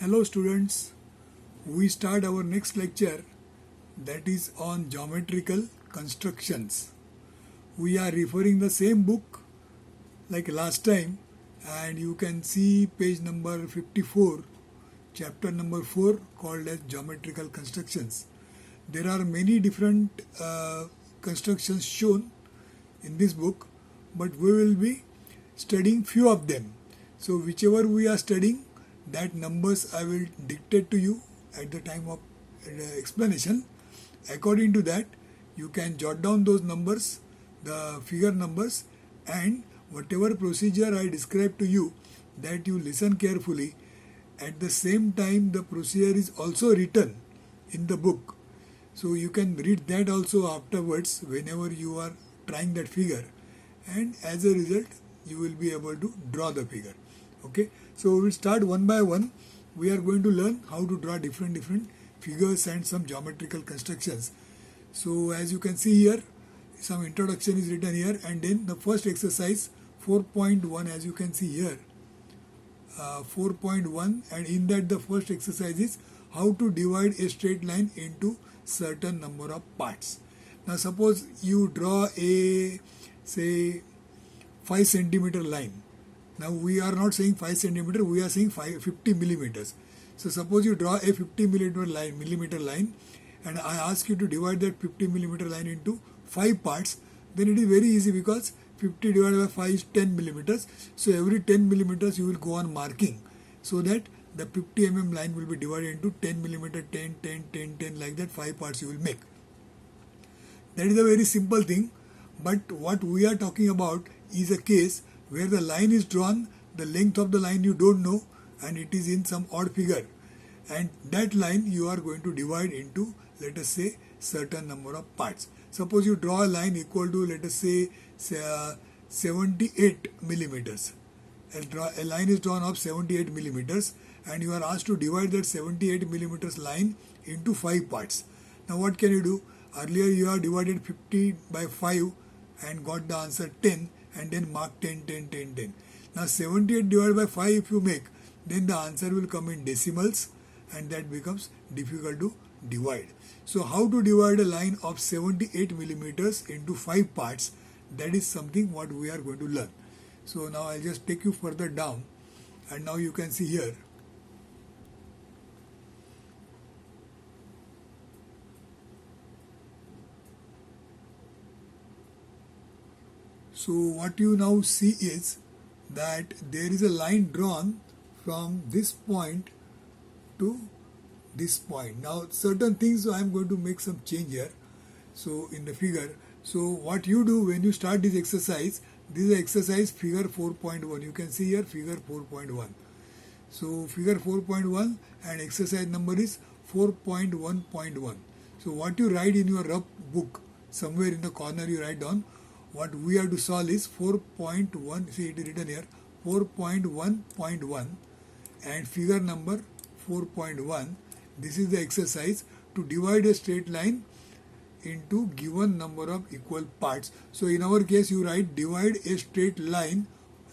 Hello students, we start our next lecture that is on geometrical constructions. We are referring the same book like last time and you can see page number 54, chapter number 4 called as geometrical constructions. There are many different constructions shown in this book, but we will be studying few of them. So whichever we are studying, that numbers I will dictate to you at the time of explanation. According to that, you can jot down those numbers, the figure numbers, and whatever procedure I describe to you, that you listen carefully. At the same time, the procedure is also written in the book. So you can read that also afterwards whenever you are trying that figure. And as a result, you will be able to draw the figure. Okay, so we will start one by one. We are going to learn how to draw different figures and some geometrical constructions. So as you can see here, some introduction is written here, and then the first exercise 4.1, as you can see here, 4.1, and in that the first exercise is how to divide a straight line into certain number of parts. Now suppose you draw a say 5 centimeter line. Now we are not saying 5 centimeter, we are saying 50 millimeters. So suppose you draw a 50 millimeter line, and I ask you to divide that 50 millimeter line into 5 parts, then it is very easy because 50 divided by 5 is 10 millimeters. So every 10 millimeters you will go on marking so that the 50 mm line will be divided into 10 millimeter, 10, 10, 10, 10, like that 5 parts you will make. That is a very simple thing, but what we are talking about is a case where the line is drawn, the length of the line you don't know, and it is in some odd figure, and that line you are going to divide into, let us say, certain number of parts. Suppose you draw a line equal to, let us say 78 millimeters. A line is drawn of 78 millimeters, and you are asked to divide that 78 millimeters line into 5 parts. Now what can you do? Earlier you have divided 50 by 5 and got the answer 10, and then mark 10, 10, 10, 10. Now 78 divided by 5 if you make, then the answer will come in decimals, and that becomes difficult to divide. So how to divide a line of 78 millimeters into 5 parts, that is something what we are going to learn. So now I'll just take you further down, and now you can see here. So what you now see is that there is a line drawn from this point to this point. Now certain things I am going to make some change here. So in the figure, so what you do when you start this exercise is exercise figure 4.1. You can see here figure 4.1. So figure 4.1 and exercise number is 4.1.1. So what you write in your rough book, somewhere in the corner you write down, what we have to solve is 4.1, see it is written here, 4.1.1 and figure number 4.1. This is the exercise to divide a straight line into given number of equal parts. So in our case you write divide a straight line,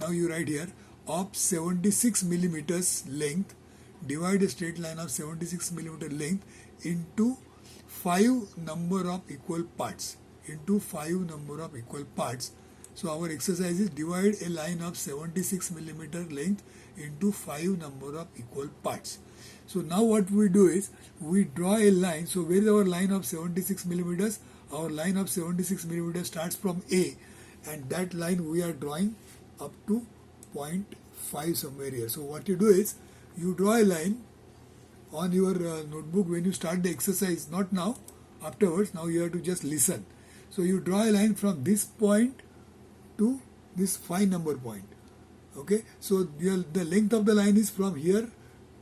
now you write here, of 76 millimeters length, divide a straight line of 76 millimeter length into 5 number of equal parts. So our exercise is divide a line of 76 millimeter length into 5 number of equal parts. So now what we do is we draw a line. So where is our line of 76 millimeters? Our line of 76 millimeters starts from A, and that line we are drawing up to 0.5 somewhere here. So what you do is you draw a line on your notebook when you start the exercise, not now, afterwards. Now you have to just listen. So you draw a line from this point to this 5 number point. Okay, so the length of the line is from here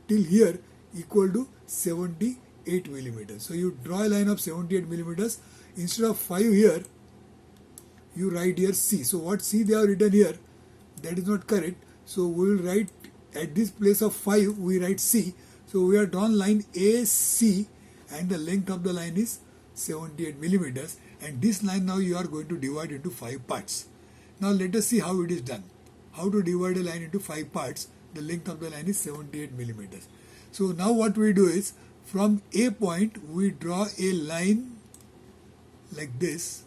till here equal to 78 millimeters. So you draw a line of 78 millimeters. Instead of 5 here, you write here C. So what C they have written here, that is not correct. So we will write at this place of 5, we write C. So we have drawn line AC, and the length of the line is 78 millimeters. And this line now you are going to divide into 5 parts. Now let us see how it is done. How to divide a line into 5 parts. The length of the line is 78 millimeters. So now what we do is, from A point we draw a line like this,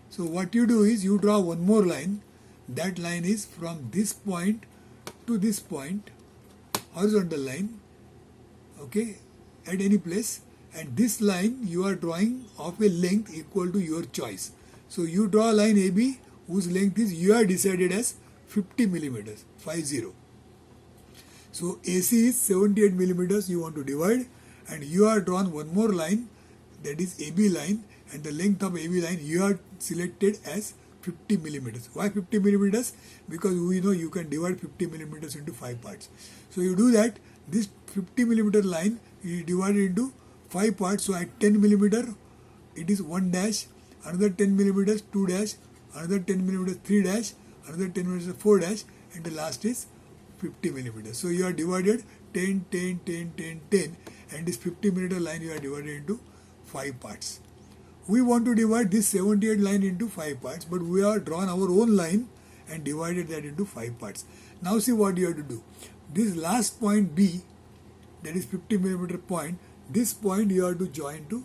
So what you do is, you draw one more line. That line is from this point to this point, horizontal line, okay, at any place. And this line you are drawing of a length equal to your choice. So you draw a line AB whose length is, you are decided as 50 millimeters, 50. So AC is 78 millimeters you want to divide, and you are drawn one more line, that is AB line, and the length of AB line you are selected as 50 millimeters. Why 50 millimeters? Because we know you can divide 50 millimeters into 5 parts. So you do that. This 50 millimeter line you divide it into 5 parts. So at 10 millimeter it is 1 dash, another 10 millimeters 2 dash, another 10 millimeters 3 dash, another 10 millimeters 4 dash, and the last is 50 millimeters. So you are divided 10, 10, 10, 10, 10, and this 50 millimeter line you are divided into 5 parts. We want to divide this 78 line into 5 parts, but we have drawn our own line and divided that into 5 parts. Now see what you have to do. This last point B, that is 50 millimeter point, this point you have to join to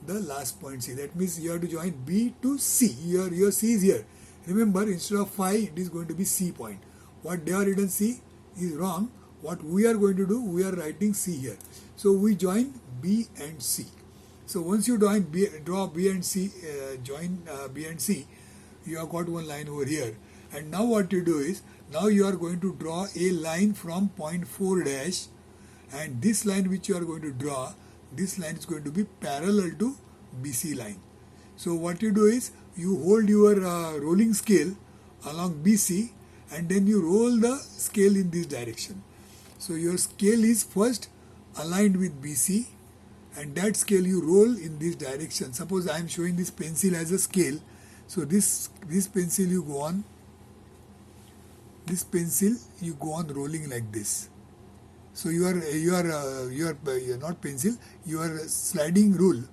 the last point C. That means you have to join B to C. Your C is here. Remember, instead of 5, it is going to be C point. What they are written C is wrong. What we are going to do, we are writing C here. So we join B and C. So once you draw B and C, B and C, you have got one line over here. And now what you do is, now you are going to draw a line from point 4 dash, and this line which you are going to draw, this line is going to be parallel to BC line. So what you do is, you hold your rolling scale along BC, and then you roll the scale in this direction. So your scale is first aligned with BC, and that scale you roll in this direction. Suppose I am showing this pencil as a scale. So this pencil you go on, rolling like this. So you are not pencil, you are sliding rule.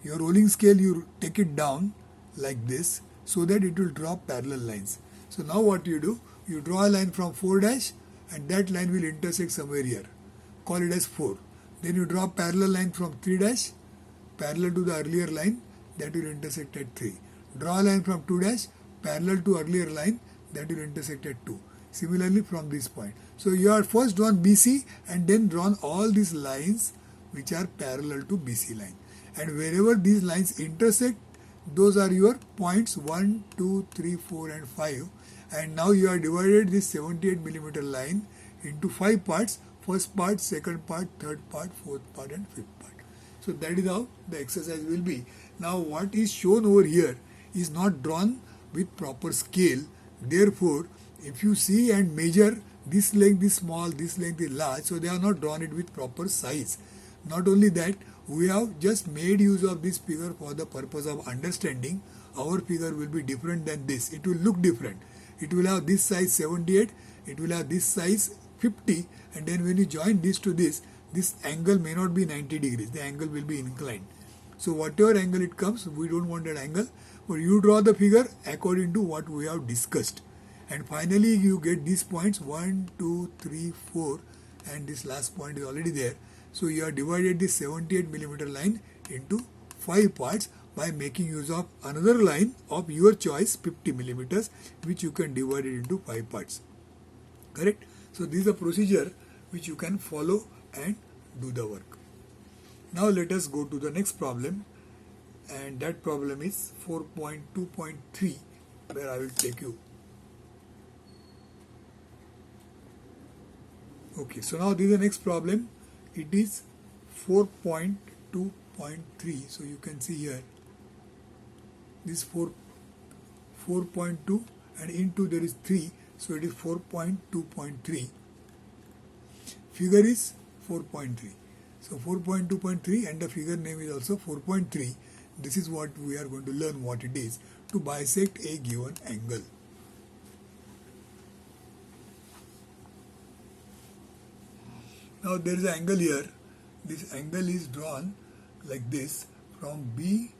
Your rolling scale you take it down like this, so that it will draw parallel lines. So now what you do, you draw a line from 4 dash, and that line will intersect somewhere here. Call it as 4. Then you draw parallel line from 3 dash, parallel to the earlier line, that will intersect at 3. Draw a line from 2 dash, parallel to earlier line, that will intersect at 2. Similarly from this point. So you are first drawn BC, and then drawn all these lines which are parallel to BC line. And wherever these lines intersect, those are your points 1, 2, 3, 4 and 5. And now you are divided this 78 millimeter line into 5 parts. First part, second part, third part, fourth part and fifth part. So that is how the exercise will be. Now what is shown over here is not drawn with proper scale. Therefore, if you see and measure, this length is small, this length is large, so they are not drawn it with proper size. Not only that, we have just made use of this figure for the purpose of understanding. Our figure will be different than this. It will look different. It will have this size 78, it will have this size 50, and then when you join this to this angle may not be 90 degrees. The angle will be inclined. So whatever angle it comes, we don't want that angle, but you draw the figure according to what we have discussed. And finally you get these points 1, 2, 3, 4, and this last point is already there. So you have divided this 78 millimeter line into 5 parts by making use of another line of your choice, 50 millimeters, which you can divide it into 5 parts. Correct? So this is a procedure which you can follow and do the work. Now let us go to the next problem, and that problem is 4.2.3, where I will take you. Okay, so now this is the next problem. It is 4.2.3. So you can see here this 4.2 and into there is 3. So it is 4.2.3. Figure is 4.3. So 4.2.3 and the figure name is also 4.3. This is what we are going to learn what it is to bisect a given angle. Now there is an angle here. This angle is drawn like this from B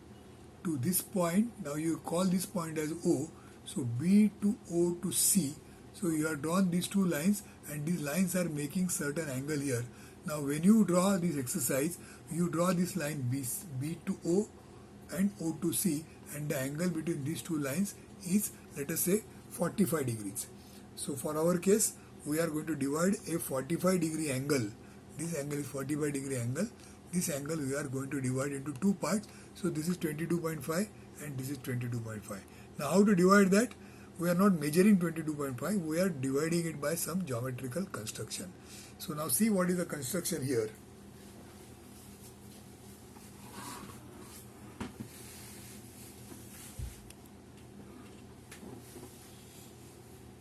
to this point. Now you call this point as O. So B to O to C, So you have drawn these two lines, and these lines are making certain angle here. Now when you draw this exercise, you draw this line B to O and O to C, and the angle between these two lines is, let us say, 45 degrees. So for our case, we are going to divide a 45 degree angle. This angle is 45 degree angle. This angle we are going to divide into two parts. So this is 22.5 and this is 22.5. Now how to divide that? We are not measuring 22.5, we are dividing it by some geometrical construction. So now see what is the construction here.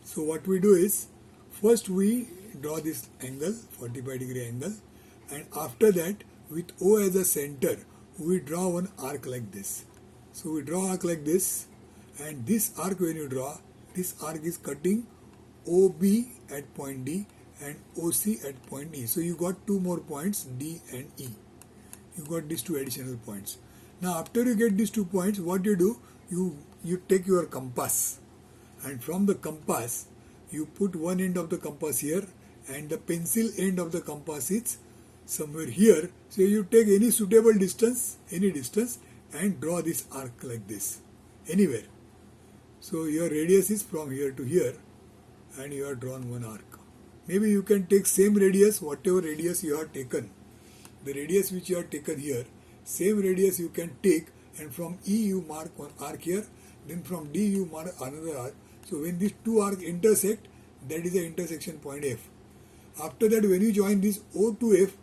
So what we do is, first we draw this angle, 45 degree angle, and after that with O as a center, we draw one arc like this. So we draw arc like this, and this arc, when you draw, this arc is cutting OB at point D and OC at point E. So you got two more points, D and E. You got these two additional points. Now after you get these 2 points, what you do, you take your compass, and from the compass you put one end of the compass here, and the pencil end of the compass is somewhere here. So you take any suitable distance, and draw this arc like this, anywhere. So your radius is from here to here, and you have drawn one arc. Maybe you can take same radius, whatever radius you have taken. The radius which you have taken here, same radius you can take, and from E you mark one arc here, then from D you mark another arc. So when these two arcs intersect, that is the intersection point F. After that, when you join this O to F,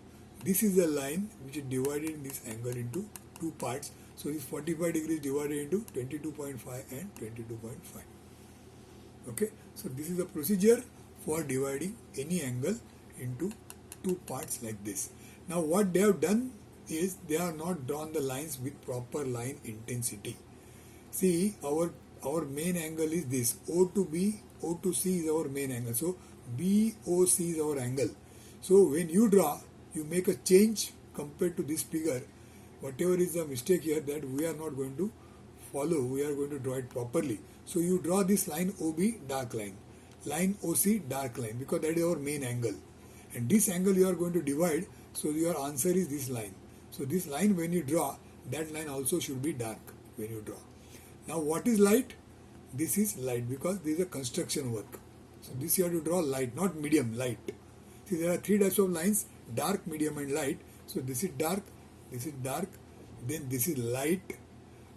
this is the line which is divided in this angle into two parts. So this 45 degrees divided into 22.5 and 22.5. Okay, so this is the procedure for dividing any angle into two parts like this. Now what they have done is, they have not drawn the lines with proper line intensity. See, our main angle is this, O to B, O to C is our main angle. So BOC is our angle. So when you draw, you make a change compared to this figure. Whatever is the mistake here, that we are not going to follow, we are going to draw it properly. So you draw this line OB, dark line OC, dark line, because that is our main angle, and this angle you are going to divide. So your answer is this line. So this line, when you draw, that line also should be dark when you draw. Now what is light? This is light, because this is a construction work. So this you have to draw light, not medium, light. See, there are three types of lines: dark, medium and light. So this is dark, then this is light.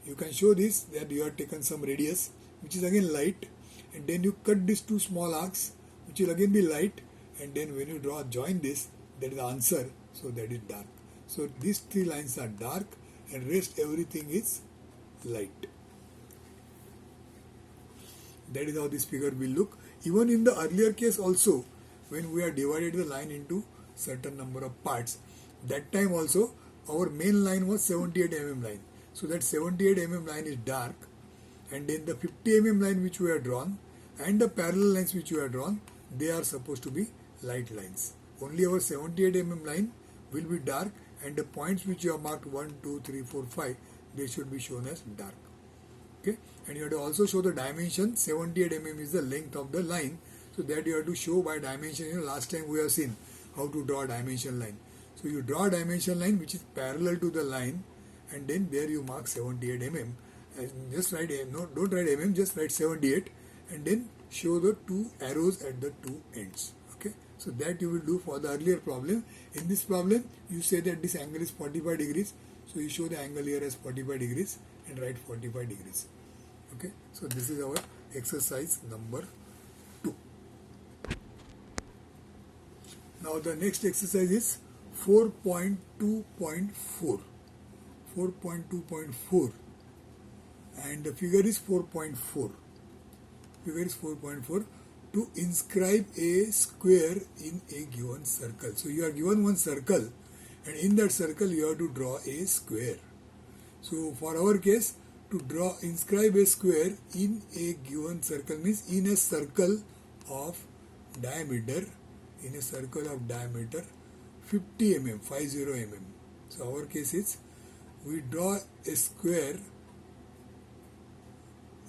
You can show this, that you have taken some radius which is again light, and then you cut these two small arcs which will again be light, and then when you draw, join this, that is the answer. So that is dark. So these three lines are dark, and rest everything is light. That is how this figure will look. Even in the earlier case also, when we have divided the line into certain number of parts, that time also our main line was 78 mm line. So that 78 mm line is dark, and then the 50 mm line which we have drawn and the parallel lines which we have drawn, they are supposed to be light lines. Only our 78 mm line will be dark, and the points which you have marked 1, 2, 3, 4, 5, they should be shown as dark. Okay, and you have to also show the dimension. 78 mm is the length of the line, so that you have to show by dimension. Last time we have seen how to draw a dimension line. So you draw a dimension line which is parallel to the line, and then there you mark 78 mm. And just write, no, don't write mm, just write 78, and then show the two arrows at the two ends. Okay, so that you will do for the earlier problem. In this problem, you say that this angle is 45 degrees, so you show the angle here as 45 degrees and write 45 degrees. Okay, so this is our exercise number 2. Now the next exercise is 4.2.4. 4.2.4, and the figure is 4.4. Figure is 4.4. To inscribe a square in a given circle. So you are given one circle, and in that circle you have to draw a square. So for our case, to inscribe a square in a given circle means in a circle of diameter, 50 mm, 50 mm. So our case is, we draw a square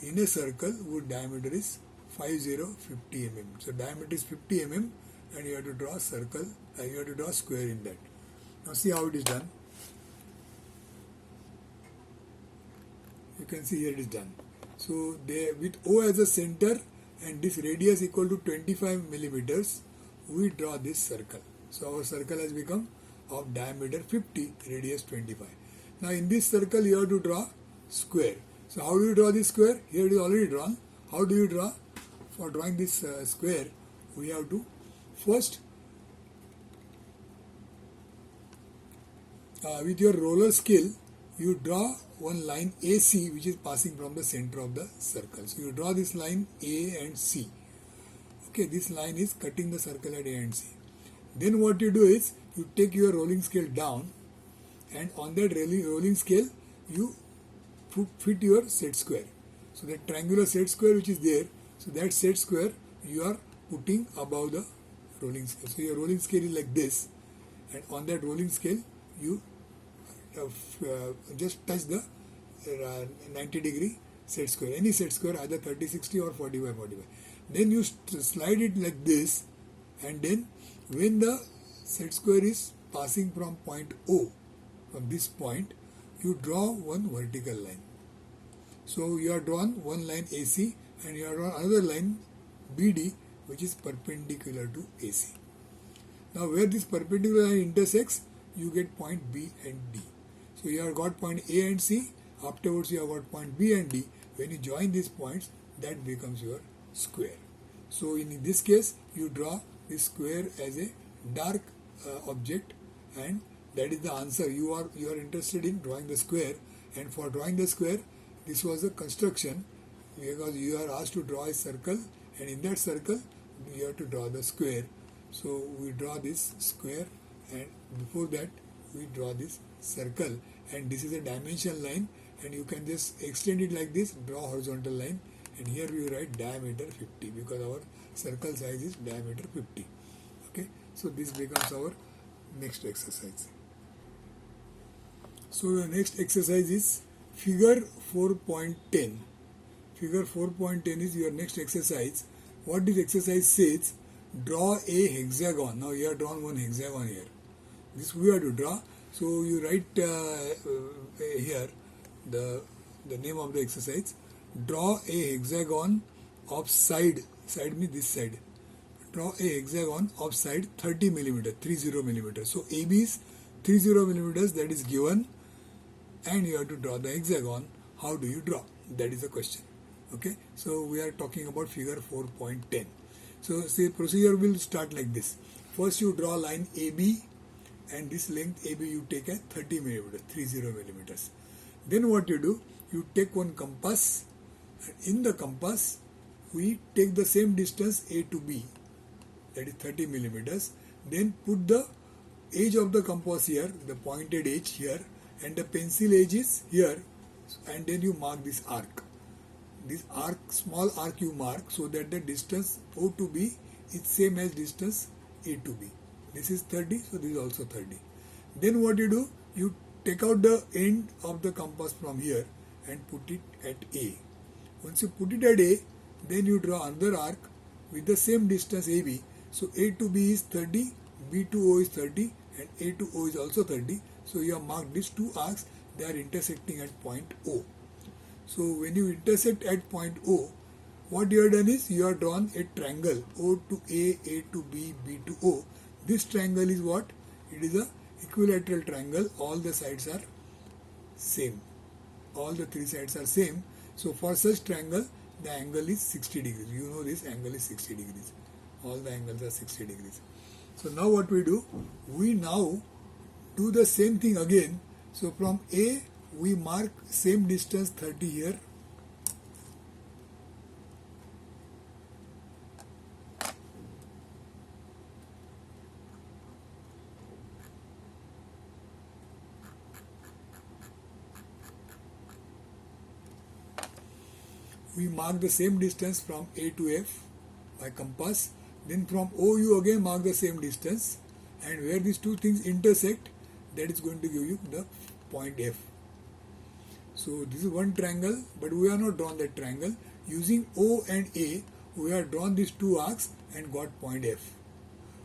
in a circle whose diameter is 50 mm. So diameter is 50 mm and you have to draw a circle, you have to draw a square in that. Now see how it is done. You can see here it is done. So they, with O as a center and this radius equal to 25 millimeters, we draw this circle. So our circle has become of diameter 50, radius 25. Now in this circle you have to draw square. So how do you draw this square? Here it is already drawn. How do you draw? For drawing this square, we have to first with your roller scale, you draw one line AC which is passing from the center of the circle. So you draw this line A and C. Okay, this line is cutting the circle at A and C. Then what you do is, you take your rolling scale down and on that rolling scale, you fit your set square. So that triangular set square which is there, so that set square you are putting above the rolling scale. So your rolling scale is like this, and on that rolling scale you just touch the 90 degree set square, any set square, either 30-60 or 45-45. Then you slide it like this, and then when the set square is passing from point O, from this point, you draw one vertical line. So you have drawn one line AC and you have drawn another line BD which is perpendicular to AC. Now where this perpendicular line intersects, you get point B and D. So you have got point A and C, afterwards you have got point B and D. When you join these points, that becomes your square. So in this case, you draw this square as a dark object, and that is the answer. You are interested in drawing the square, and for drawing the square, this was a construction because you are asked to draw a circle, and in that circle you have to draw the square. So we draw this square, and before that we draw this circle, and this is a dimension line, and you can just extend it like this, draw horizontal line, and here we write diameter 50 because our circle size is diameter 50. Okay, so this becomes our next exercise. So the next exercise is figure 4.10. Figure 4.10 is your next exercise. What this exercise says, draw a hexagon. Now you have drawn one hexagon here. This we have to draw. So you write here the name of the exercise. Draw a hexagon of side means this side. Draw a hexagon of side 30 millimeter, 30 millimeters. So AB is 30 millimeters, that is given, and you have to draw the hexagon. How do you draw? That is the question. Okay, so we are talking about figure 4.10. So say procedure will start like this. First you draw line AB, and this length AB you take at 30 millimeters, 30 millimeters. Then what you do? You take one compass, and in the compass we take the same distance A to B, that is 30 millimeters. Then put the edge of the compass here, the pointed edge here, and the pencil edge is here, and then you mark this arc. This arc, small arc you mark, so that the distance O to B is same as distance A to B. This is 30, so this is also 30. Then what you do? You take out the end of the compass from here and put it at A. Once you put it at A, then you draw another arc with the same distance AB. So A to B is 30, B to O is 30, and A to O is also 30. So you have marked these two arcs, they are intersecting at point O. So when you intersect at point O, what you have done is you have drawn a triangle O to A to B, B to O. This triangle is what? It is a equilateral triangle. All the sides are same. All the three sides are same. So for such triangle, the angle is 60 degrees. You know this angle is 60 degrees. All the angles are 60 degrees. So now what we do? We now do the same thing again. So from A, we mark same distance 30 here. We mark the same distance from A to F by compass. Then from O you again mark the same distance, and where these two things intersect, that is going to give you the point F. So this is one triangle, but we have not drawn that triangle. Using O and A, we have drawn these two arcs and got point F.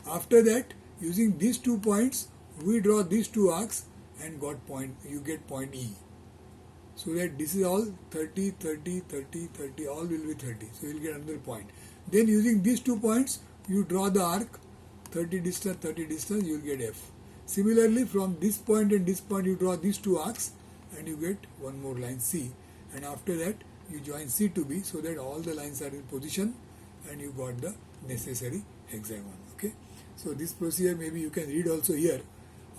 After that, using these 2 points, we draw these two arcs and got point, you get point E. So that this is all 30, 30, 30, 30, all will be 30. So you will get another point. Then using these 2 points, you draw the arc, 30 distance, you will get F. Similarly, from this point and this point, you draw these two arcs and you get one more line C. And after that, you join C to B so that all the lines are in position and you got the necessary hexagon. Okay. So this procedure maybe you can read also here.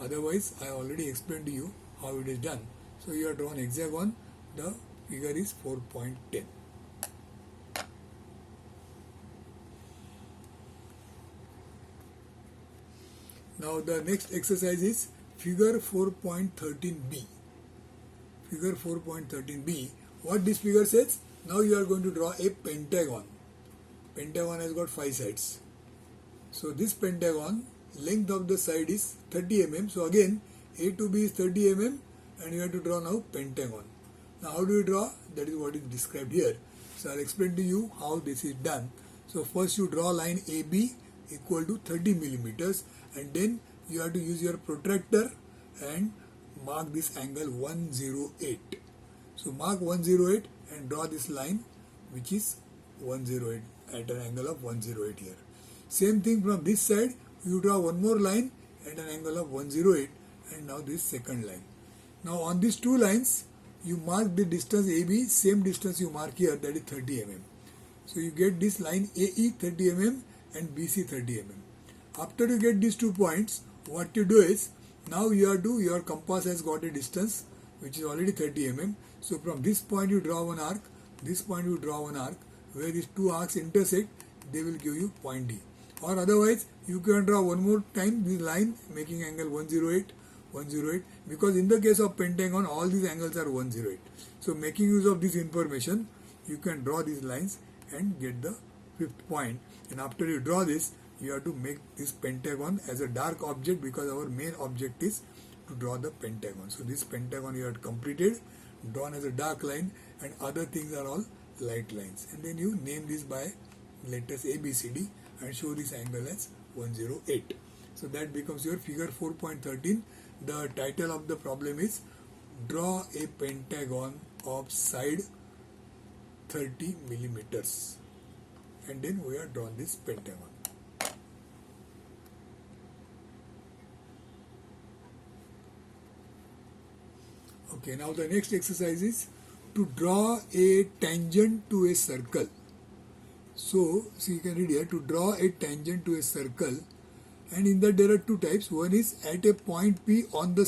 Otherwise, I already explained to you how it is done. So you have drawn hexagon. The figure is 4.10. Now the next exercise is figure 4.13b. Figure 4.13b. What this figure says? Now you are going to draw a pentagon. Pentagon has got 5 sides. So this pentagon, length of the side is 30 mm. So again, A to B is 30 mm and you have to draw now pentagon. Now how do you draw? That is what is described here. So I'll explain to you how this is done. So first you draw line AB equal to 30 millimeters and then you have to use your protractor and mark this angle 108. So mark 108 and draw this line which is 108 at an angle of 108 here. Same thing from this side, you draw one more line at an angle of 108 and now this second line. Now on these two lines, you mark the distance AB, same distance you mark here, that is 30 mm. So you get this line AE 30 mm and BC 30 mm. After you get these 2 points, what you do is, now your compass has got a distance which is already 30 mm. So from this point you draw one arc, this point you draw one arc, where these 2 arcs intersect, they will give you point D. Or otherwise, you can draw one more time this line making angle 108, 108, because in the case of pentagon, all these angles are 108. So making use of this information, you can draw these lines and get the 5th point. And after you draw this, you have to make this pentagon as a dark object because our main object is to draw the pentagon. So this pentagon you have completed, drawn as a dark line, and other things are all light lines. And then you name this by letters A, B, C, D and show this angle as 108. So that becomes your figure 4.13. The title of the problem is draw a pentagon of side 30 millimeters. And then we have drawn this pentagon. Okay, now the next exercise is to draw a tangent to a circle. So you can read here, to draw a tangent to a circle, and in that there are 2 types. One is at a point P on the